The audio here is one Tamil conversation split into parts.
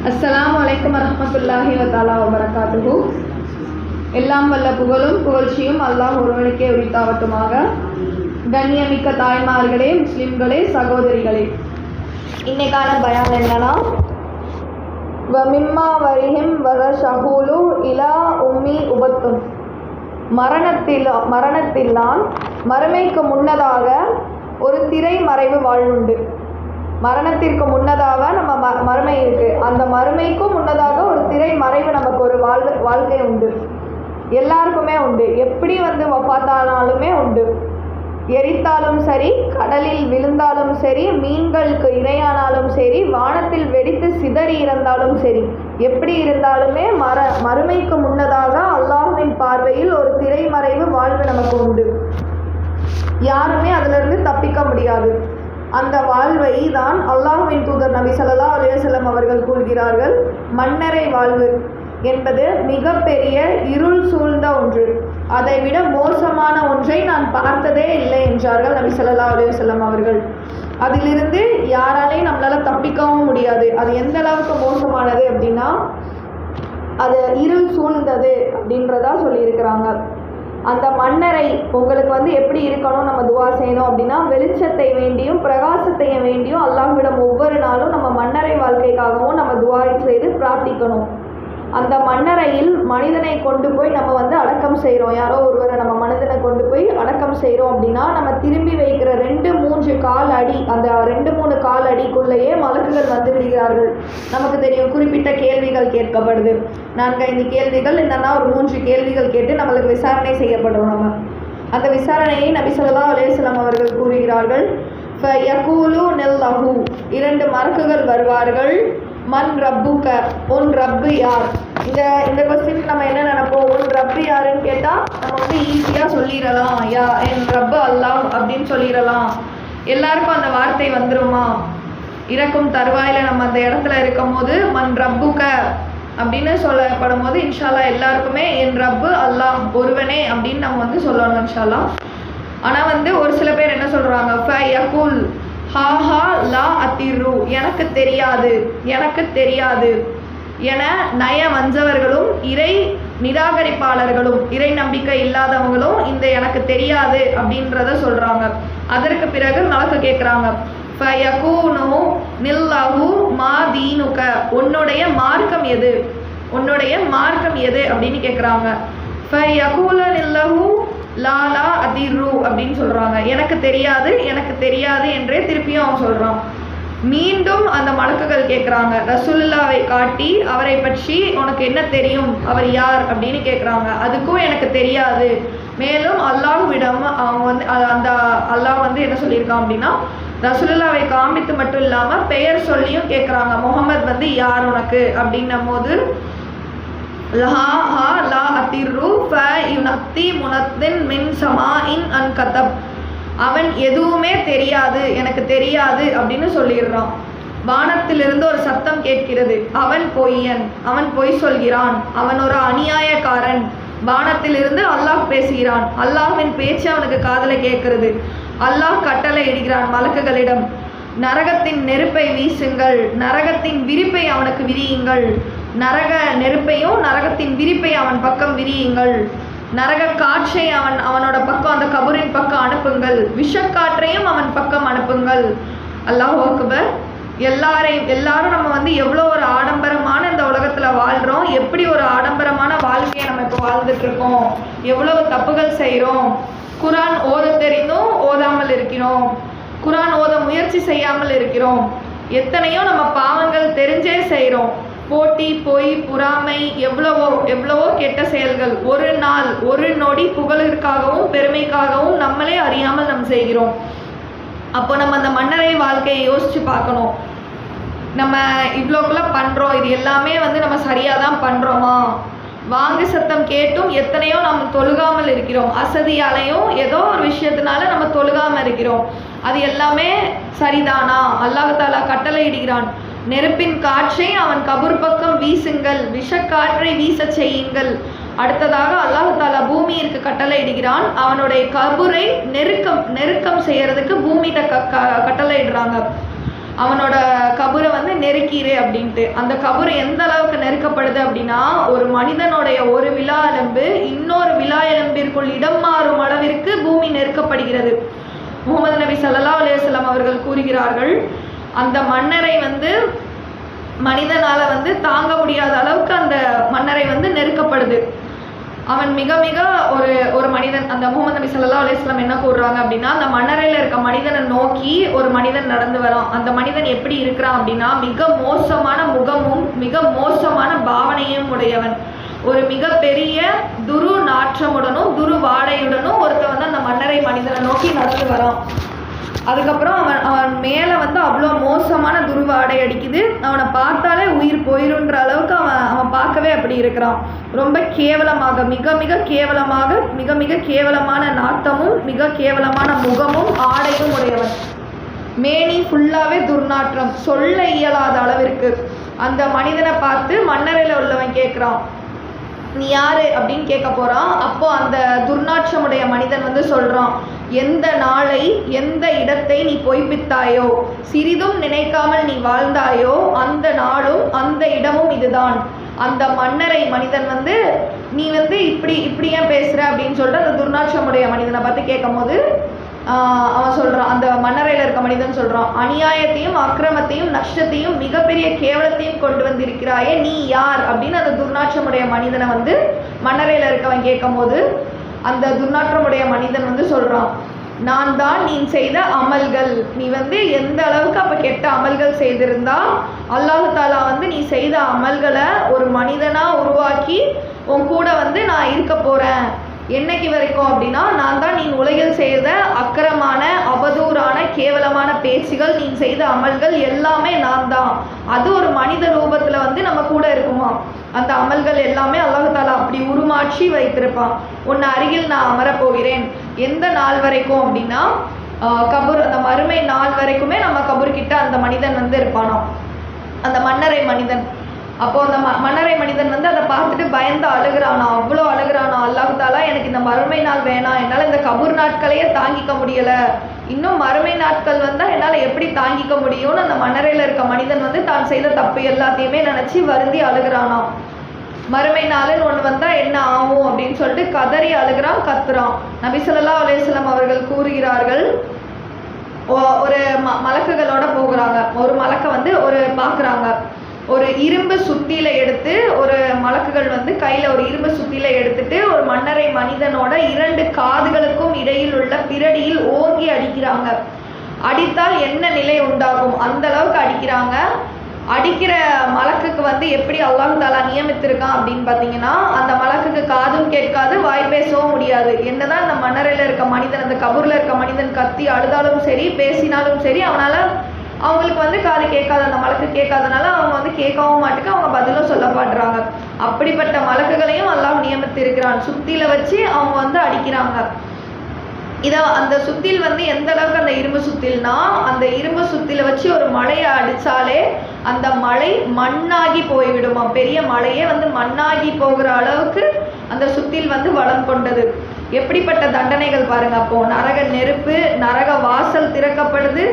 அஸ்ஸலாமு அலைக்கும் வரஹ்மத்துல்லாஹி வதஆலா வபரகாத்துஹு. எல்லாம் வல்ல புகழும் புகழ்ச்சியும் அல்லாஹ் ஒருவனுக்கே உரித்தாவட்டுமாக. கண்ணியமிக்க தாய்மார்களே, முஸ்லிம்களே, சகோதரிகளே, இன்னைக்கான பயான் என்னன்னா, வமிம்மா வரிஹிம் வர ஷஹூலு இலா உம்மி உபத்தும். மரணத்தில்தான் மறுமைக்கு முன்னதாக ஒரு திரை மறைவு வாழ்வுண்டு. மரணத்திற்கு முன்னதாக நம்ம மறுமை இருக்குது. அந்த மறுமைக்கும் முன்னதாக ஒரு திரை மறைவு நமக்கு ஒரு வாழ்க்கை உண்டு. எல்லாருக்குமே உண்டு. எப்படி வஃபாத்தானாலுமே உண்டு. எரித்தாலும் சரி, கடலில் விழுந்தாலும் சரி, மீன்களுக்கு இரையானாலும் சரி, வானத்தில் வெடித்து சிதறி இருந்தாலும் சரி, எப்படி இருந்தாலுமே மறுமைக்கு முன்னதாக அல்லாஹ்வின் பார்வையில் ஒரு திரைமறைவு வாழ்வு நமக்கு உண்டு. யாருமே அதிலிருந்து தப்பிக்க முடியாது. அந்த வாழ்வை தான் அல்லாஹ்வின் தூதர் நபி ஸல்லல்லாஹு அலைஹி வஸல்லம் அவர்கள் கூறுகிறார்கள், மன்னரை வாழ்வு என்பது மிகப்பெரிய இருள் சூழ்ந்த ஒன்று. அதைவிட மோசமான ஒன்றை நான் பார்த்ததே இல்லை என்றார்கள் நபி ஸல்லல்லாஹு அலைஹி வஸல்லம் அவர்கள். அதிலிருந்து யாராலையும் நம்மளால் தப்பிக்கவும் முடியாது. அது எந்த அளவுக்கு மோசமானது அப்படின்னா, அது இருள் சூழ்ந்தது அப்படின்றதா சொல்லியிருக்கிறாங்க. அந்த மன்னரை உங்களுக்கு எப்படி இருக்கணும், நம்ம துவா செய்யணும் அப்படின்னா, வெளிச்சத்தை வேண்டியும் பிரகாசத்தையும் வேண்டியும் அல்லாஹ்விடம் ஒவ்வொரு நாளும் நம்ம மன்னரை வாழ்க்கைக்காகவும் நம்ம துவா செய்து பிரார்த்திக்கணும். அந்த மன்னரையில் மனிதனை கொண்டு போய் நம்ம அடக்கம் செய்கிறோம். யாரோ ஒருவரை நம்ம மனிதனை கொண்டு போய் அடக்கம் செய்கிறோம் அப்படின்னா, நம்ம திரும்பி வைக்கிற 2-3 கால் அடி, அந்த 2-3 கால் அடிக்குள்ளேயே மலக்குகள் வந்து விடுகிறார்கள். நமக்கு தெரியும், குறிப்பிட்ட கேள்விகள் கேட்கப்படுது. 4-5 கேள்விகள், இல்லைன்னா ஒரு 3 கேள்விகள் கேட்டு நம்மளுக்கு விசாரணை செய்யப்படுறோம். நம்ம அந்த விசாரணையை நபி ஸல்லல்லாஹு அலைஹி வஸல்லம் அவர்கள் கூறுகிறார்கள், ஃபயகூலுன லஹு, 2 மலக்குகள் வருவார்கள். மன் ரப்புக்க, உன் ரப்பு யார்? இந்த கொஸ்டினுக்கு நம்ம என்ன நினைப்போம், உன் ரப்பு யாருன்னு கேட்டால் நம்ம ஈஸியாக சொல்லிடலாம், என் ரப்பு அல்லாஹ் அப்படின்னு சொல்லிடலாம். எல்லாருக்கும் அந்த வார்த்தை வந்துருமா? இறக்கும் தருவாயில் நம்ம அந்த இடத்துல இருக்கும் போது மன் ரப்புக்க அப்படின்னு சொல்லப்படும் போது இன்ஷால்லா எல்லாருக்குமே என் ரப்பு அல்லாஹ் ஒருவனே அப்படின்னு நம்ம சொல்லணும் இன்ஷால்லா. ஆனால் ஒரு சில பேர் என்ன சொல்கிறாங்க, ஃபயகுல் ஹாஹா லா அதிரு, எனக்கு தெரியாது என நய வஞ்சவர்களும் இறை நிராகரிப்பாளர்களும் இறை நம்பிக்கை இல்லாதவங்களும் இந்த எனக்கு தெரியாது அப்படின்றத சொல்கிறாங்க. அதற்கு பிறகு மலக்கு கேட்குறாங்க, ஃபயகூனு நில்லஹு மா தீனுக, உன்னுடைய மார்க்கம் எது அப்படின்னு கேட்குறாங்க. ஃபயகூல நில்லஹு லாலா அதிரு அப்படின்னு சொல்கிறாங்க. எனக்கு தெரியாது என்றே திருப்பியும் அவன் சொல்கிறான். மீண்டும் அந்த மலக்குகள் கேட்குறாங்க, ரசூலுல்லாவை காட்டி அவரை பற்றி உனக்கு என்ன தெரியும், அவர் யார் அப்படின்னு கேட்குறாங்க. அதுக்கும் எனக்கு தெரியாது. மேலும் அல்லாஹ்விடம் அவங்க அந்த அல்லாஹ் என்ன சொல்லியிருக்கான் அப்படின்னா, ரசூலுல்லாவை காமித்து மட்டும் இல்லாமல் பெயர் சொல்லியும் கேட்குறாங்க, முகமது யார் உனக்கு அப்படின்னும் போது அவன் எதுவுமே தெரியாது, எனக்கு தெரியாது அப்படின்னு சொல்லிடுறான். வானத்திலிருந்து ஒரு சத்தம் கேட்கிறது, அவன் பொய்யன், அவன் பொய் சொல்கிறான், அவன் ஒரு அநியாயக்காரன். வானத்திலிருந்து அல்லாஹ் பேசுகிறான். அல்லாஹ்வின் பேச்சு அவனுக்கு காதல கேட்கிறது. அல்லாஹ் கட்டளை இடுகிறான் மலக்குகளிடம், நரகத்தின் நெருப்பை வீசுங்கள், நரகத்தின் விரிப்பை அவனுக்கு விரியுங்கள், நரக நெருப்பையும் நரகத்தின் விரிப்பை அவன் பக்கம் விரியுங்கள், நரக காற்றை அவனோட பக்கம், அந்த கபரின் பக்கம் அனுப்புங்கள், விஷக்காற்றையும் அவன் பக்கம் அனுப்புங்கள். அல்லாஹ் அக்பர். எல்லாரும் நம்ம எவ்வளோ ஒரு ஆடம்பரமான இந்த உலகத்தில் வாழ்கிறோம், எப்படி ஒரு ஆடம்பரமான வாழ்க்கையை நம்ம இப்போ வாழ்ந்துட்டு இருக்கோம், எவ்வளவு தப்புகள் செய்கிறோம். குரான் ஓத தெரிந்தும் ஓதாமல் இருக்கிறோம், குரான் ஓத முயற்சி செய்யாமல் இருக்கிறோம். எத்தனையோ நம்ம பாவங்கள் தெரிஞ்சே செய்கிறோம். போட்டி, பொய், பொறாமை, எவ்வளவோ கெட்ட செயல்கள் ஒரு நாள் ஒரு நொடி புகழிற்காகவும் பெருமைக்காகவும் நம்மளே அறியாமல் நம்ம செய்கிறோம். அப்போ நம்ம அந்த மன்னரை வாழ்க்கையை யோசித்து பார்க்கணும். நம்ம இவ்வளோக்குள்ள பண்ணுறோம், இது எல்லாமே நம்ம சரியாக தான் பண்ணுறோமா? வாங்கு சத்தம் கேட்டும் எத்தனையோ நம்ம தொழுகாமல் இருக்கிறோம். அசதியாலையும் ஏதோ ஒரு விஷயத்தினால நம்ம தொழுகாமல் இருக்கிறோம். அது எல்லாமே சரிதானா? அல்லாஹ் தஆலா கட்டளை இடுகிறான், நெருப்பின் காற்றை அவன் கபூர் பக்கம் வீசுங்கள், விஷக்காற்றை வீச செய்யுங்கள். அடுத்ததாக அல்லாஹ் தஆலா பூமியிற்கு கட்டளை இடுகிறான், அவனுடைய கபூரை நெருக்கம் செய்யறதுக்கு பூமியிட்ட கட்டளை இடுறாங்க. அவனோட கபரை வந்து நெருக்கிடு அப்படின்ட்டு. அந்த கபர் எந்த அளவுக்கு நெருக்கப்படுது அப்படின்னா, ஒரு மனிதனுடைய ஒரு விலா எலும்பு இன்னொரு விலா எலும்பிற்குள் இடம் மாறும் அளவிற்கு பூமி நெருக்கப்படுகிறது. முகமது நபி ஸல்லல்லாஹு அலைஹி வஸல்லம் அவர்கள் கூறுகிறார்கள், அந்த மன்னரை வந்து மனிதனால வந்து தாங்க முடியாத அளவுக்கு அந்த மன்னரை வந்து நெருக்கப்படுது. அவன் மிக மிக ஒரு மனிதன், அந்த முகமது நபி ஸல்லல்லாஹு அலைஹி வஸல்லம் என்ன கூறுறாங்க அப்படின்னா, அந்த மன்னரையில் இருக்க மனிதனை நோக்கி ஒரு மனிதன் நடந்து வரான். அந்த மனிதன் எப்படி இருக்கிறான் அப்படின்னா, மிக மோசமான முகமும் மிக மோசமான பாவனையும் உடையவன். ஒரு மிகப்பெரிய துரு நாற்றமுடனும் துரு வாடையுடனும் ஒருத்தன் வந்து அந்த மன்னரை மனிதனை நோக்கி நடந்து வரான். அதுக்கப்புறம் அவன் மேலே வந்து அவ்வளோ மோசமான துருவாடை அடிக்குது. அவனை பார்த்தாலே உயிர் போயிருன்ற அளவுக்கு அவன் பார்க்கவே அப்படி இருக்கிறான். ரொம்ப கேவலமாக, மிக மிக கேவலமாக, மிக மிக கேவலமான நாட்டமும் மிக கேவலமான முகமும் ஆடையும் உடையவன். மேனி ஃபுல்லாகவே துர்நாற்றம், சொல்ல இயலாத அளவிற்கு. அந்த மனிதனை பார்த்து மன்னரையில் உள்ளவன் கேட்குறான், நீ யாரு அப்படின்னு கேட்க போகிறான். அப்போ அந்த துர்நாற்றமுடைய மனிதன் வந்து சொல்கிறான், எந்த நாளை எந்த இடத்தை நீ பொய்ப்பித்தாயோ, சிறிதும் நினைக்காமல் நீ வாழ்ந்தாயோ, அந்த நாளும் அந்த இடமும் இதுதான். அந்த மன்னரை மனிதன் வந்து, நீ வந்து இப்படி ஏன் பேசுகிற அப்படின்னு சொல்லிட்டு அந்த துர்நாற்றமுடைய மனிதனை பார்த்து கேட்கும் போது அவன் சொல்கிறான், அந்த மன்னரையில் இருக்க மனிதன் சொல்கிறான், அநியாயத்தையும் அக்கிரமத்தையும் நஷ்டத்தையும் மிகப்பெரிய கேவலத்தையும் கொண்டு வந்திருக்கிறாயே, நீ யார் அப்படின்னு அந்த துர்நாற்றமுடைய மனிதனை வந்து மன்னரையில் இருக்கவன் கேட்கும் போது அந்த துர்நாற்றமுடைய மனிதன் வந்து சொல்கிறான், நான் தான் நீ செய்த அமல்கள். நீ வந்து எந்த அளவுக்கு அப்போ கெட்ட அமல்கள் செய்திருந்தா அல்லாஹ் தாலா வந்து நீ செய்த அமல்களை ஒரு மனிதனாக உருவாக்கி உன் கூட வந்து நான் இருக்க போகிறேன். என்னைக்கு வரைக்கும் அப்படின்னா, நான் தான் நீ உலகில் செய்த அக்கிரமான அவதூறான கேவலமான பேச்சுகள், நீ செய்த அமல்கள் எல்லாமே நான் தான். அது ஒரு மனித ரூபத்தில் வந்து நம்ம கூட இருக்குமா. அந்த அமல்கள் எல்லாமே அல்லாஹ் தாலா அப்படி உருமாற்றி வைத்திருப்பான். உன்னை அருகில் நான் அமரப்போகிறேன். எந்த நாள் வரைக்கும் அப்படின்னா, கபூர், அந்த மறுமை நாள் வரைக்குமே நம்ம கபூர்கிட்ட அந்த மனிதன் வந்து இருப்பானோ, அந்த மன்னரை மனிதன். அப்போது அந்த மன்னரை மனிதன் வந்து அதை பார்த்துட்டு பயந்து அழுகிறானா, அவ்வளோ அழுகிறானா, அல்லாஹ் தாலா எனக்கு இந்த மறுமை நாள் வேணாம், என்னால் இந்த கபூர் நாட்களையே தாங்கிக்க முடியலை, இன்னும் மறுமை நாட்கள் வந்தால் என்னால் எப்படி தாங்கிக்க முடியும்னு அந்த மன்னரையில் இருக்க மனிதன் வந்து தான் செய்த தப்பு எல்லாத்தையுமே நினச்சி வருந்தி அழுகிறானா. மறுமை நாளுன்னு ஒன்று வந்தால் என்ன ஆகும் அப்படின்னு சொல்லிட்டு கதறி அழுகிறான், கத்துறான். நபி ஸல்லல்லாஹு அலைஹி வஸல்லம் அவர்கள் கூறுகிறார்கள், ஒரு மலக்குகளோட போகிறாங்க. ஒரு மலக்கை வந்து பார்க்குறாங்க. ஒரு இரும்பு சுத்தியில எடுத்து, ஒரு மலக்குகள் வந்து கையில் ஒரு இரும்பு சுத்தியில எடுத்துட்டு ஒரு மன்னரை மனிதனோட 2 காதுகளுக்கும் இடையில் உள்ள பிரடியில் ஓங்கி அடிக்கிறாங்க. அடித்தால் என்ன நிலை உண்டாகும் அந்த அளவுக்கு அடிக்கிறாங்க. அடிக்கிற மலக்குக்கு வந்து எப்படி அல்லாஹ் தாலா நியமித்திருக்கான் அப்படின்னு பார்த்தீங்கன்னா, அந்த மலக்குக்கு காதும் கேட்காது, வாய் பேசவும் முடியாது. என்னதான் அந்த மன்னரையில் இருக்க மனிதன், அந்த கபூரில் இருக்க மனிதன் கத்தி அழுதாலும் சரி, பேசினாலும் சரி, அவங்களுக்கு வந்து காது கேட்காது, அந்த மலக்கு கேட்காதனால அவங்க வந்து கேட்கவும் மாட்டுக்கு, அவங்க பதிலும் சொல்ல மாட்டுறாங்க. அப்படிப்பட்ட மலக்குகளையும் அல்லாஹ் நியமித்து இருக்கிறான். சுத்தியில வச்சு அவங்க வந்து அடிக்கிறாங்க. அந்த சுத்தில் வந்து எந்த அளவுக்கு, அந்த இரும்பு சுத்தில்னா, அந்த இரும்பு சுத்தில வச்சு ஒரு மலையை அடித்தாலே அந்த மலை மண்ணாகி போய்விடுமா. பெரிய மலையே வந்து மண்ணாகி போகிற அளவுக்கு அந்த சுத்தில் வந்து வளம் கொண்டது. எப்படிப்பட்ட தண்டனைகள் பாருங்க. அப்போ நரக நெருப்பு, நரக வாசல் திறக்கப்படுது,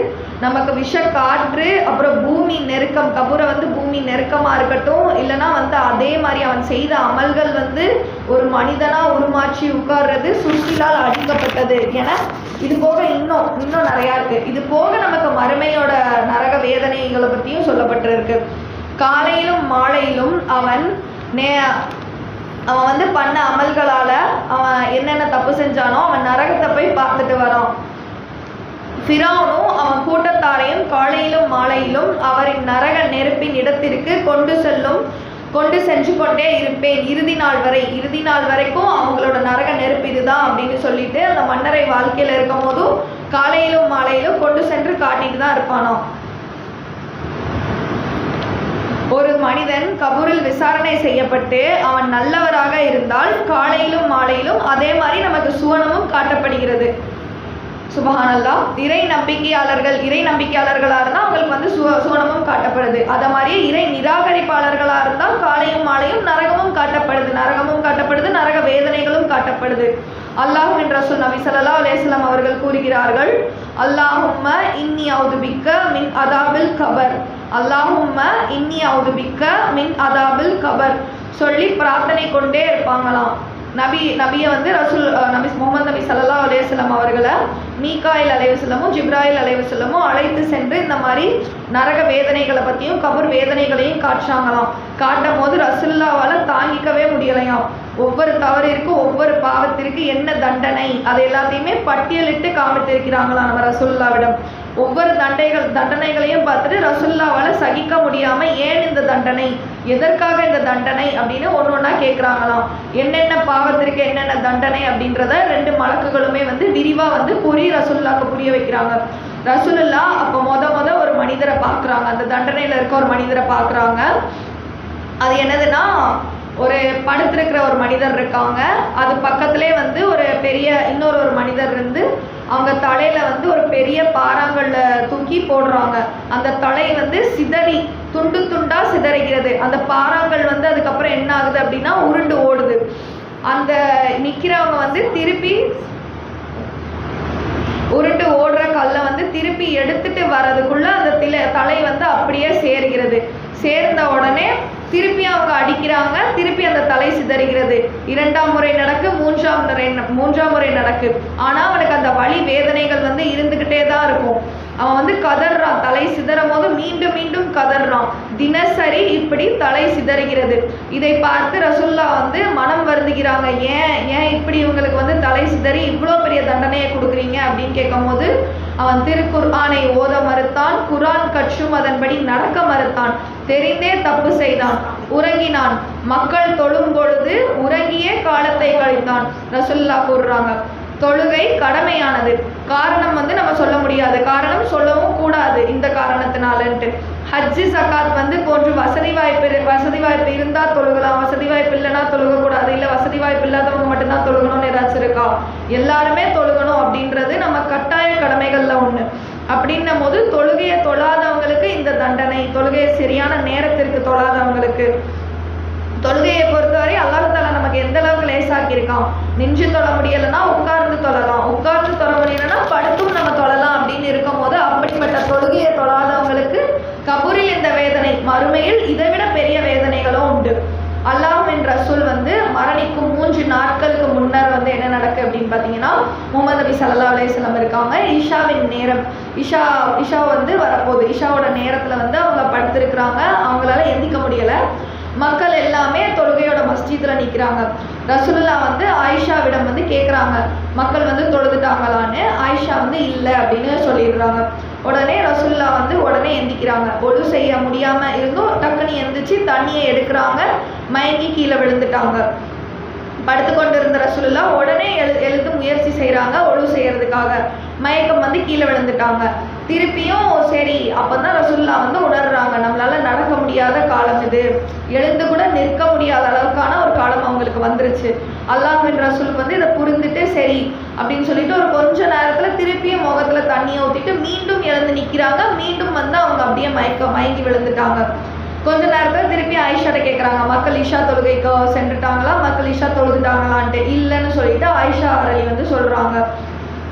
நமக்கு விஷ காற்று, அப்புறம் பூமி நெருக்கம். கபூரை வந்து பூமி நெருக்கமாக இருக்கட்டும், இல்லைனா வந்து அதே மாதிரி அவன் செய்த அமல்கள் வந்து ஒரு மனிதனாக உருமாற்றி உட்கார்றது, சுற்றிலால் அடிக்கப்பட்டது என இது போக இன்னும் நிறையா இருக்குது. இது போக நமக்கு மறுமையோட நரக வேதனைகளை பற்றியும் சொல்லப்பட்டிருக்கு. காலையிலும் மாலையிலும் அவன் வந்து பண்ண அமல்களால் அவன் என்னென்ன தப்பு செஞ்சானோ அவன் நரகத்தை போய் பார்த்துட்டு வரான். ஃபிரௌனும் அவன் கூட்டத்தாரையும் காலையிலும் மாலையிலும் அவரின் நரக நெருப்பின் இடத்திற்கு கொண்டு சென்று கொண்டே இருப்பேன் இறுதி நாள் வரைக்கும் அவங்களோட நரக நெருப்பு இதுதான் அப்படின்னு சொல்லிட்டு அந்த மன்னரை வாழ்க்கையில் இருக்கும் போதும் காலையிலும் மாலையிலும் கொண்டு சென்று காட்டிட்டு தான் இருப்பானோ. ஒரு மனிதன் கபூரில் விசாரணை செய்யப்பட்டு அவன் நல்லவராக இருந்தால் காலையிலும் மாலையிலும் அதே மாதிரி நமக்கு சுவனமும் காட்டப்படுகிறது. சுபஹானல்லாஹ். இறை நம்பிக்கையாளர்களாக இருந்தால் அவங்களுக்கு வந்து சுவனமும் காட்டப்படுது. அதை மாதிரியே இறை நிராகரிப்பாளர்களாக இருந்தால் காலையும் மாலையும் நரகமும் காட்டப்படுது, நரக வேதனைகளும் காட்டப்படுது. அல்லாஹ்வின் ரசூல் நபி ஸல்லல்லாஹு அலைஹி வஸல்லம் அவர்கள் கூறுகிறார்கள், அல்லாஹும்ம இன்னி அவுது பிக்க மின் அதாபில் கபர், அல்லாஹும்ம இன்னி அவுது பிக்க மின் அதாபில் கபர் சொல்லி பிரார்த்தனை கொண்டே இருப்பாங்களாம். நபியை வந்து நபி முகமது நபி ஸல்லல்லாஹு அலைஹி வஸல்லம் அவர்களை மீகாயில் அலைஹிஸ்ஸலாமும் ஜிப்ராயில் அலைஹிஸ்ஸலாமும் அழைத்து சென்று இந்த மாதிரி நரக வேதனைகளை பற்றியும் கபர் வேதனைகளையும் காட்டுறாங்களாம். காட்டும் போது ரசூலுல்லாவால் தாங்கிக்கவே முடியலையாம். ஒவ்வொரு தவறிற்கு ஒவ்வொரு பாவத்திற்கு என்ன தண்டனை அதை எல்லாத்தையுமே பட்டியலிட்டு காமித்திருக்கிறாங்களாம் நம்ம ரசூலுல்லாவிடம். ஒவ்வொரு தண்டனைகளையும் பார்த்துட்டு ரசூலுல்லாவால் சகிக்க முடியாமல் ஏன் இந்த தண்டனை, எதற்காக இந்த தண்டனை அப்படின்னு ஒன்று ஒன்றா கேட்குறாங்களாம். என்னென்ன பாவத்திற்கு என்னென்ன தண்டனை அப்படின்றத 2 மலக்குகளுமே வந்து விரிவாக வந்து ரசூலுல்லாவுக்கு புரிய வைக்கிறாங்க. ரசூலுல்லா அப்போ முத ஒரு மனிதரை பார்க்குறாங்க. அந்த தண்டனையில் இருக்க ஒரு மனிதரை பார்க்குறாங்க. அது என்னதுன்னா, ஒரு படுத்திருக்கிற ஒரு மனிதர் இருக்காங்க. அது பக்கத்திலே வந்து ஒரு பெரிய இன்னொரு மனிதர் இருந்து அவங்க தலையில வந்து ஒரு பெரிய பாறாங்கல்ல தூக்கி போடுறாங்க. அந்த தலை வந்து சிதறி துண்டு துண்டா சிதறிகிறது. அந்த பாறாங்கல் வந்து அதுக்கப்புறம் என்ன ஆகுது அப்படின்னா உருண்டு ஓடுது. அந்த நிற்கிறவங்க வந்து திருப்பி உருண்டு ஓடுற கல்லை வந்து திருப்பி எடுத்துட்டு வர்றதுக்குள்ள அந்த தலை வந்து அப்படியே சேர்கிறது. சேர்ந்த உடனே திருப்பி அவங்க அடிக்கிறாங்க. திருப்பி அந்த தலை சிதறுகிறது. 2ஆம் முறை நடக்கு, 3ஆம் முறை நடக்கு. ஆனால் அவனுக்கு அந்த வலி வேதனைகள் வந்து இருந்துக்கிட்டே தான் இருக்கும். அவன் வந்து கதறான். தலை சிதறும் போது மீண்டும் மீண்டும் கதறான். தினசரி இப்படி தலை சிதறுகிறது. இதை பார்த்து ரசூலுல்லா வந்து மனம் வருந்துகிறாங்க. ஏன் இப்படி இவங்களுக்கு வந்து தலை சிதறி இவ்வளோ பெரிய தண்டனையை கொடுக்குறீங்க அப்படின்னு கேட்கும் போது, அவன் திருக்குர்ஆனை ஓத மறுத்தான், குர்ஆன் கற்றும் அதன்படி நடக்க மறுத்தான், தெரிந்தே தப்பு செய்தான், உறங்கினான், மக்கள் தொழும் பொழுது உறங்கியே காலத்தை கழித்தான். ரசூலுல்லா கூறுறாங்க, தொழுகை கடமையானது. காரணம் வந்து நம்ம சொல்ல முடியாது, காரணம் சொல்லவும் கூடாது இந்த காரணத்தினாலன்ட்டு. ஹஜ்ஜு சக்காத் வந்து போன்று வசதி வாய்ப்பு இருந்தால் தொழுகலாம், வசதி வாய்ப்பு இல்லைன்னா தொழுகக்கூடாது, இல்லை வசதி வாய்ப்பு இல்லாதவங்க மட்டும்தான் தொழுகணும்னு ஏதாச்சும் இருக்கா? எல்லாருமே தொழுகணும் அப்படின்றது நம்ம கட்டாய கடமைகளில் ஒன்று. அப்படின்னும் போது தொழுகையை தொழாதவங்களுக்கு இந்த தண்டனை, தொழுகையை சரியான நேரத்திற்கு தொழாதவங்களுக்கு. தொழுகையை பொறுத்தவரை அல்லாஹ் தஆலா நமக்கு எந்த அளவுக்கு லேசாக்கியிருக்கான். நின்று தொழ முடியலைன்னா உட்கார்ந்து தொழலாம், உட்கார்ந்து தொழ முடியலைன்னா படுத்தும் நம்ம தொழலாம் அப்படின்னு இருக்கும் போது, அப்படிப்பட்ட தொழுகையை தொழாதவங்களுக்கு கபூரில் இந்த வேதனை, மறுமையில் இதைவிட பெரிய வேதனைகளும் உண்டு. அல்லாஹ்வின் ரசூல் வந்து மரணிக்கும் 3 நாட்களுக்கு முன்னர் வந்து என்ன நடக்கு அப்படின்னு பார்த்தீங்கன்னா, முகமது நபி ஸல்லல்லாஹு அலைஹி வஸல்லம் இருக்காங்க. இஷாவின் நேரம், இஷா வந்து வரப்போகுது. இஷாவோட நேரத்தில் வந்து அவங்க படுத்திருக்கிறாங்க. அவங்களால எந்திக்க முடியலை. மக்கள் எல்லாமே தொழுகையோட மஸ்ஜிதில் நிற்கிறாங்க. ரசூலுல்லா வந்து ஆயிஷாவிடம் வந்து கேட்குறாங்க, மக்கள் வந்து தொழுதுட்டாங்களான்னு. ஆயிஷா வந்து இல்லை அப்படின்னு சொல்லிடுறாங்க. உடனே ரசூலுல்லா வந்து உடனே எந்திக்கிறாங்க. ஒழு செய்ய முடியாமல் இருந்தும் டக்குன்னு எந்திரிச்சு தண்ணியை எடுக்கிறாங்க. மயங்கி கீழே விழுந்துட்டாங்க. படுத்து கொண்டு இருந்த ரசூலுல்லா உடனே எழுந்து முயற்சி செய்கிறாங்க ஒழு செய்யறதுக்காக. மயக்கம் வந்து கீழே விழுந்துட்டாங்க. திருப்பியும் சரி, அப்போ தான் ரசூலுல்லா வந்து உணர்றாங்க, நம்மளால நடக்க முடியாத காலம் இது, எழுந்து கூட நிற்க முடியாத அளவுக்கான ஒரு காலம் அவங்களுக்கு வந்துருச்சு. அல்லாஹ்வின் ரசூல் வந்து இதை புரிந்துட்டு சரி அப்படின்னு சொல்லிட்டு ஒரு கொஞ்ச நேரத்தில் திருப்பியும் முகத்தில் தண்ணியை ஊற்றிட்டு மீண்டும் எழுந்து நிற்கிறாங்க. மீண்டும் வந்து அவங்க அப்படியே மயங்கி விழுந்துட்டாங்க. கொஞ்ச நேரத்தில் திருப்பி ஆயிஷாட்ட கேட்குறாங்க, மக்கள் இஷா தொழுகைக்கு சென்றுட்டாங்களா, மக்கள் இஷா தொழுதுட்டாங்களான்ட்டு. இல்லைன்னு சொல்லிட்டு ஆயிஷா அரளி வந்து சொல்கிறாங்க.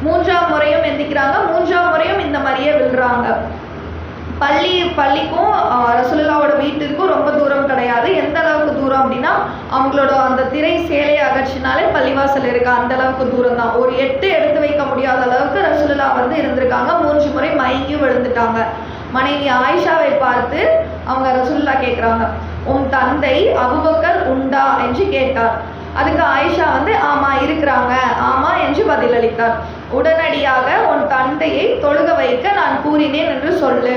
3ஆம் முறையும் எந்திக்கிறாங்க. 3ஆம் முறையும் இந்த மாதிரியே விழுறாங்க. பள்ளிக்கும் ரசூலுல்லாவோட வீட்டிற்கும் ரொம்ப தூரம் கிடையாது. எந்த அளவுக்கு தூரம் அப்படின்னா, அவங்களோட அந்த திரை சேலையை அகற்றினாலே பள்ளிவாசல் இருக்கு, அந்த அளவுக்கு தூரம் தான். ஒரு 8 எடுத்து வைக்க முடியாத அளவுக்கு ரசூலுல்லா வந்து இருந்திருக்காங்க. 3 முறை மயங்கியும் விழுந்துட்டாங்க. மனைவி ஆயிஷாவை பார்த்து அவங்க ரசூலுல்லா கேட்குறாங்க, உன் தந்தை அபூபக்கர் உண்டா என்று கேட்டார். அதுக்கு ஆயிஷா வந்து ஆமா இருக்கிறாங்க, ஆமா என்று பதிலளித்தார். உடனடியாக உன் தந்தையை தொழுக வைக்க நான் கூறினேன் என்று சொல்லு.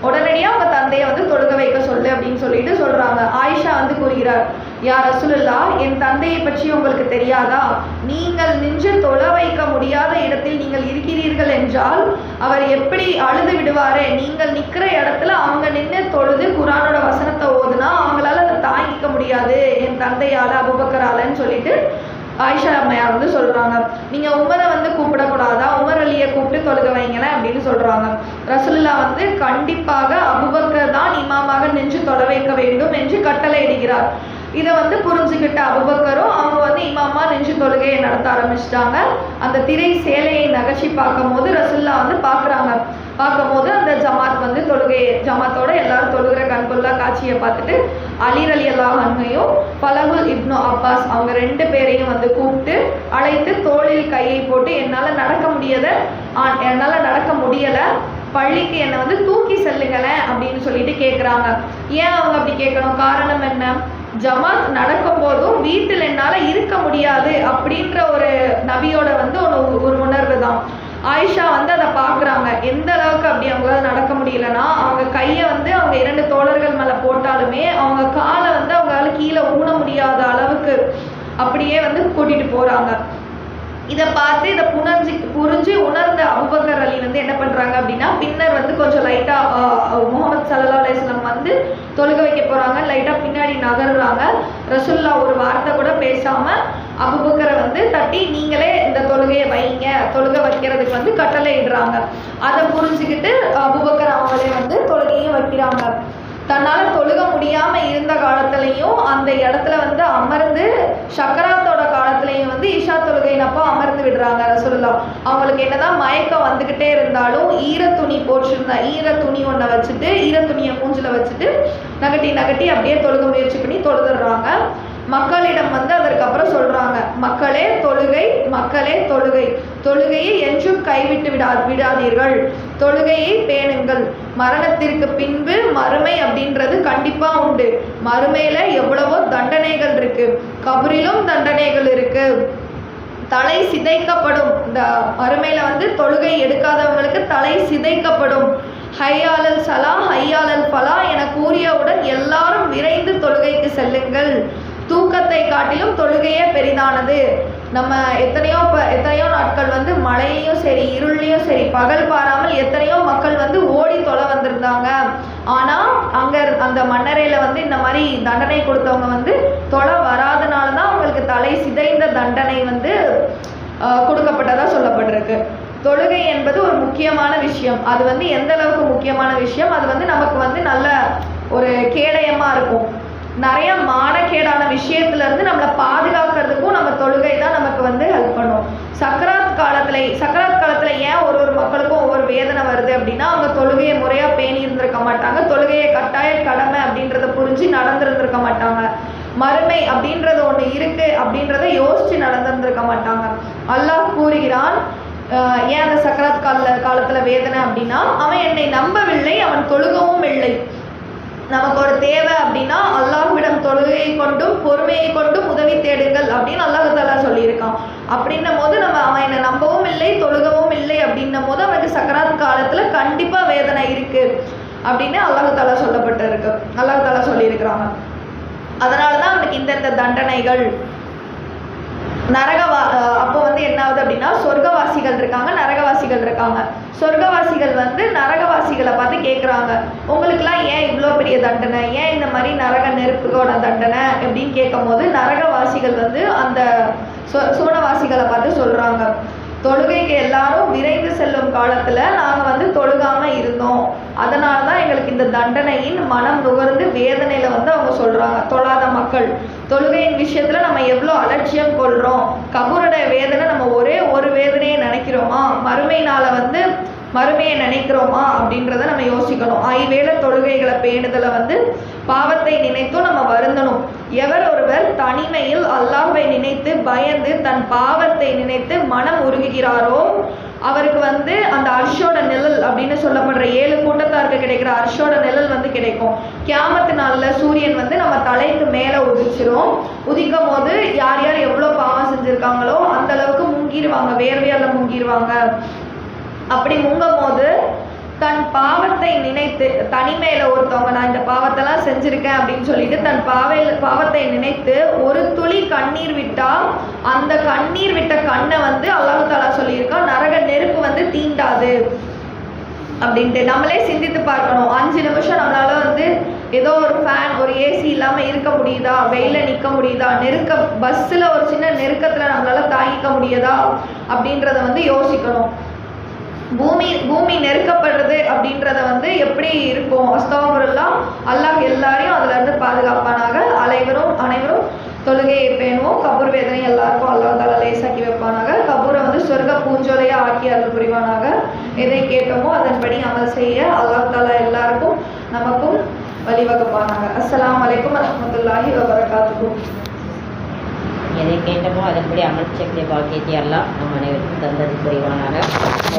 உடனடியாக அவங்க தந்தையை வந்து தொழுக வைக்க சொல்லு அப்படின்னு சொல்லிட்டு சொல்றாங்க. ஆயிஷா வந்து கூறுகிறார், யா ரசூலுல்லா, என் தந்தையை பற்றி உங்களுக்கு தெரியாதா? நீங்கள் நின்று தொழ வைக்க முடியாத இடத்தில் நீங்கள் இருக்கிறீர்கள் என்றால் அவர் எப்படி அழுது விடுவாரே. நீங்கள் நிற்கிற இடத்துல அவங்க நின்று தொழுது குர்ஆனோட வசனத்தை ஓதுனா அவங்களால அதை தாங்கிக்க முடியாது என் தந்தையால, அபூபக்கராலன்னு சொல்லிட்டு ஆயிஷா அம்மையார் வந்து சொல்கிறாங்க. நீங்கள் உமரை வந்து கூப்பிடக்கூடாதா, உமர் அலியை கூப்பிட்டு தொழுக வைங்களேன் அப்படின்னு சொல்கிறாங்க. ரசூலுல்லா வந்து கண்டிப்பாக அபூபக்கர் தான் இமாமாக நின்று தொழ வைக்க வேண்டும் என்று கட்டளை இடுகிறார். இதை வந்து புரிஞ்சுக்கிட்ட அபூபக்கரும் அவங்க வந்து இமாமா நெஞ்சு தொழுகையை நடத்த ஆரம்பிச்சிட்டாங்க. அந்த திரை சேலையை நகர்ச்சி பார்க்கும்போது ரசுல்லா வந்து பார்க்கும்போது அந்த ஜமாத் வந்து ஜமாத்தோட எல்லாரும் தொழுகிற கண்கொள்ளா காட்சியை பார்த்துட்டு அலி ரலியல்லாஹு அன்ஹுவையும் பலகுல் இப்னு அப்பாஸ் அவங்க 2 பேரையும் வந்து கூப்பிட்டு அழைத்து தோளில் கையை போட்டு என்னால் நடக்க முடியலை, பள்ளிக்கு என்னை வந்து தூக்கி செல்லுங்களேன் அப்படின்னு சொல்லிட்டு கேட்குறாங்க. ஏன் அவங்க அப்படி கேட்கணும்? காரணம் என்ன? ஜமாத் நடக்கும் போதும் வீட்டில் என்னால் இருக்க முடியாது அப்படின்ற ஒரு நபியோட வந்து ஒரு உணர்வு தான். ஆயிஷா வந்து அதை பார்க்குறாங்க. எந்த அளவுக்கு அப்படி அவங்களால நடக்க முடியலன்னா அவங்க கையை வந்து அவங்க 2 தோழர்கள் மேலே போட்டாலுமே அவங்க காலை வந்து அவங்களால கீழே ஊன முடியாத அளவுக்கு அப்படியே வந்து கூட்டிகிட்டு போகிறாங்க. இதை பார்த்து இதை புரிஞ்சு உணர்ந்த அபூபக்கர் அலி வந்து என்ன பண்ணுறாங்க அப்படின்னா பின்னர் வந்து கொஞ்சம் லைட்டாக முஹம்மது ஸல்லல்லாஹு அலைஹி வஸல்லம் வந்து தொழுக வைக்க போகிறாங்க. லைட்டாக பின்னாடி நகர்றாங்க. ரசூலுல்லாஹ் ஒரு வார்த்தை கூட பேசாமல் அபூபக்கரை வந்து தட்டி நீங்களே இந்த தொழுகையை வைங்க, தொழுகை வைக்கிறதுக்கு வந்து கட்டளை இடுறாங்க. அதை புரிஞ்சுக்கிட்டு அபூபக்கர் அவங்களே வந்து தொழுகையும் வைக்கிறாங்க. தன்னால் தொழுக முடியாமல் இருந்த காலத்துலேயும் அந்த இடத்துல வந்து அமர்ந்து சக்கராத்தோட காலத்துலேயும் வந்து இஷா தொழுகையினப்போ அமர்ந்து விடுறாங்க ரசூலுல்லாஹ். அவங்களுக்கு என்னதான் மயக்கம் வந்துக்கிட்டே இருந்தாலும் ஈரத்துணி ஒன்றை வச்சுட்டு ஈரத்துணியை மூஞ்சில் வச்சுட்டு நகட்டி அப்படியே தொழுக முயற்சி பண்ணி தொழுதுடுறாங்க. மக்களிடம் வந்து அதற்கப்புறம் சொல்கிறாங்க, மக்களே தொழுகை, தொழுகையை என்றும் கைவிட்டு விடாதீர்கள், தொழுகையை பேணுங்கள். மரணத்திற்கு பின்பு மறுமை அப்படின்றது கண்டிப்பாக உண்டு. மறுமையில் எவ்வளவோ தண்டனைகள் இருக்குது, கபரிலும் தண்டனைகள் இருக்குது, தலை சிதைக்கப்படும். இந்த மறுமையில் வந்து தொழுகை எடுக்காதவங்களுக்கு தலை சிதைக்கப்படும். ஹையாலல் சலா ஹையாலல் ஃபலா என கூறியவுடன் எல்லாரும் விரைந்து தொழுகைக்கு செல்லுங்கள். தூக்கத்தை காட்டிலும் தொழுகையே பெரிதானது. நம்ம எத்தனையோ நாட்கள் வந்து மழையிலையும் சரி இருள்லையும் சரி பகல் பாராமல் எத்தனையோ மக்கள் வந்து ஓடி தொலை வந்திருந்தாங்க. ஆனால் அங்கே அந்த மன்னரையில் வந்து இந்த மாதிரி தண்டனை கொடுத்தவங்க வந்து தொலை வராதனால தான் அவங்களுக்கு தலை சிதைந்த தண்டனை வந்து கொடுக்கப்பட்டதாக சொல்லப்பட்டிருக்கு. தொழுகை என்பது ஒரு முக்கியமான விஷயம். அது வந்து எந்த அளவுக்கு முக்கியமான விஷயம், அது வந்து நமக்கு வந்து நல்ல ஒரு கேடயமாக இருக்கும். நிறைய மானக்கேடான விஷயத்துலேருந்து நம்மளை பாதுகாக்கிறதுக்கும் நம்ம தொழுகை தான் நமக்கு வந்து ஹெல்ப் பண்ணும். சக்கராத் காலத்தில் ஏன் ஒரு மக்களுக்கும் ஒவ்வொரு வேதனை வருது அப்படின்னா அவங்க தொழுகையை முறையாக பேணி இருந்திருக்க மாட்டாங்க, தொழுகையை கட்டாய கடமை அப்படின்றத புரிஞ்சு நடந்திருந்திருக்க மாட்டாங்க, மறுமை அப்படின்றது ஒன்று இருக்குது அப்படின்றத யோசித்து நடந்திருந்திருக்க மாட்டாங்க. அல்லாஹ் கூறுகிறான், ஏன் அந்த சக்கராத் காலத்தில் வேதனை அப்படின்னா அவன் என்னை நம்பவில்லை, அவன் தொழுகவும் இல்லை. நமக்கு ஒரு தேவை அப்படின்னா அல்லாஹ்விடம் தொழுகையை கொண்டும் பொறுமையை கொண்டும் உதவி தேடுங்கள் அப்படின்னு அல்லாஹ் தஆலா சொல்லியிருக்கான். அப்படின்னும் போது அவன் என்னை நம்பவும் இல்லை தொழுகவும் இல்லை அப்படின்னும் போது அவனுக்கு சக்கராத் காலத்தில் கண்டிப்பாக வேதனை இருக்குது அப்படின்னு அல்லாஹ் தஆலா அல்லாஹ் தஆலா சொல்லியிருக்கிறாங்க. அதனால தான் அவனுக்கு இந்த தண்டனைகள். அப்போ வந்து என்ன ஆகுது அப்படின்னா சொர்க்கவாசிகள் இருக்காங்க, நரகவாசிகள் இருக்காங்க. சொர்க்கவாசிகள் வந்து நரகவாசிகளை பார்த்து கேட்குறாங்க, உங்களுக்குலாம் ஏன் இவ்வளோ பெரிய தண்டனை, ஏன் இந்த மாதிரி நரக நெருப்புக்கோட தண்டனை அப்படின்னு கேட்கும் போது நரகவாசிகள் வந்து அந்த சூனவாசிகளை பார்த்து சொல்கிறாங்க, தொழுகைக்கு எல்லாரும் விரைந்து செல்லும் காலத்தில் நாங்கள் வந்து தொழுகாமல் இருந்தோம், அதனால தான் எங்களுக்கு இந்த தண்டனையின் மனம் நுகர்ந்து வேதனையில் வந்து அவங்க சொல்கிறாங்க. தொழாத மக்கள் தொழுகையின் விஷயத்தில் நம்ம எவ்வளோ அலட்சியம் கொள்கிறோம், கபூரோட வேதனை நம்ம ஒரே ஒரு வேதனையை நினைக்கிறோமா, மறுமையை நினைக்கிறோமா அப்படின்றத நம்ம யோசிக்கணும். ஐவேளை தொழுகைகளை பேணுதலை வந்து பாவத்தை நினைத்தும் நம்ம வருந்தணும். எவர் ஒருவர் தனிமையில் அல்லாஹ்வை நினைத்து பயந்து தன் பாவத்தை நினைத்து மனம் உருகுகிறாரோ அவருக்கு வந்து அந்த அர்ஷோட நிழல் அப்படின்னு சொல்லப்படுற 7 கூட்டத்தாருக்கு கிடைக்கிற அர்ஷோட நிழல் வந்து கிடைக்கும். கியாமத்து நாளில் சூரியன் வந்து நம்ம தலைக்கு மேலே உதிச்சிரும். உதிக்கும் போது யார் யார் எவ்வளோ பாவம் செஞ்சுருக்காங்களோ அந்த அளவுக்கு முங்கிடுவாங்க, வேர்வையால் முங்கிடுவாங்க. அப்படி முங்கும் போது தன் பாவத்தை நினைத்து தனிமையில் ஒருத்தவங்க நான் இந்த பாவத்தெல்லாம் செஞ்சுருக்கேன் அப்படின்னு சொல்லிட்டு தன் பாவத்தை நினைத்து ஒரு துளி கண்ணீர் விட்டால் அந்த கண்ணீர் விட்ட கண்ணை வந்து அல்லாஹ் தஆலா சொல்லியிருக்கான் நரக நெருப்பு வந்து தீண்டாது அப்படின்ட்டு. நம்மளே சிந்தித்து பார்க்கணும். 5 நிமிஷம் நம்மளால வந்து ஏதோ ஒரு ஃபேன் ஒரு ஏசி இல்லாமல் இருக்க முடியுதா, வெயிலில் நிற்க முடியுதா, பஸ்ஸில் ஒரு சின்ன நெருக்கத்தில் நம்மளால தாங்கிக்க முடியுதா அப்படின்றத வந்து யோசிக்கணும். பூமி நெருக்கப்படுறது அப்படின்றத வந்து எப்படி இருக்கும், அஸ்தக்ஃபிருல்லாஹ், அல்லாஹ் எல்லாரையும் அதுலேருந்து பாதுகாப்பானாக. அனைவரும் தொழுகையை பேணுவோம். கபூர் வேதனை எல்லாருக்கும் அல்லாஹ் தஆலா லேசாக்கி வைப்பானாக. கபூரை வந்து சொர்க்க பூஞ்சோலையாக ஆக்கி அருள் புரிவானாக. எதை கேட்டோமோ அதன்படி அமல் செய்ய அல்லாஹ் தஆலா எல்லாருக்கும் நமக்கும் வழிவகுப்பானாங்க. அஸ்ஸலாமு அலைக்கும் வரஹ்மத்துல்லாஹி வபரகாத்துஹு. எதை கேட்டமோ அதன்படி அமல் செய்ய பாக்கியத்தை எல்லாம் நம் அனைவருக்கும் தந்தது புரிவானாக.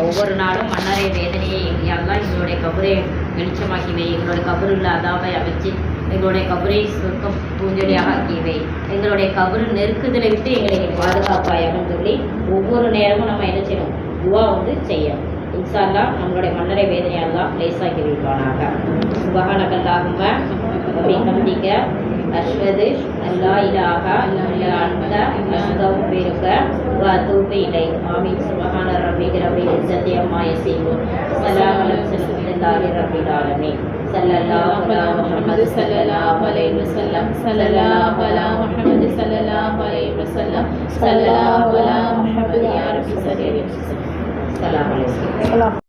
ஒவ்வொரு நாளும் மன்னரை வேதனையை எல்லாம் எங்களுடைய கபரை வெளிச்சமாக்கிவை. எங்களுடைய கபருள்ள அதாவை அமைச்சு எங்களுடைய கபரை சொர்க்க பூஞ்சொலியாக ஆக்கியவை. எங்களுடைய கபரு நெருக்குதலை விட்டு எங்களை பாதுகாப்பாயாகன்னு சொல்லி ஒவ்வொரு நேரமும் நம்ம என்ன செய்யணும், துவா வந்து செய்யணும். இன்ஷா அல்லாஹ் நம்மளுடைய மன்னரை வேதனையெல்லாம் லேசாக்கி வைப்பானாக. சுபஹானகல்லாஹும்ம வபிஹம்திக அஷ்ஹது அல்லா இலாஹா இல்லா அன்த அஸ்தக்ஃபிருக வ அதூபு இலைக். ஆமீன். சுப்ஹான ரப்பிக ரப்பில் இஸ்ஸத்தி அம்மா யசிஃபூன். ஸலாமுன் அலல் முர்ஸலீன் ரப்பில் ஆலமீன். ஸல்லல்லாஹு அலா முஹம்மது ஸல்லல்லாஹு அலைஹி வஸல்லம். ஸல்லல்லாஹு அலா முஹம்மது ஸல்லல்லாஹு அலைஹி வஸல்லம். ஸல்லல்லாஹு அலா முஹம்மது யா ரப்பி ஸல்லல்லாஹு அலைஹி வஸல்லம். ஸலாம் அலைக்கும்.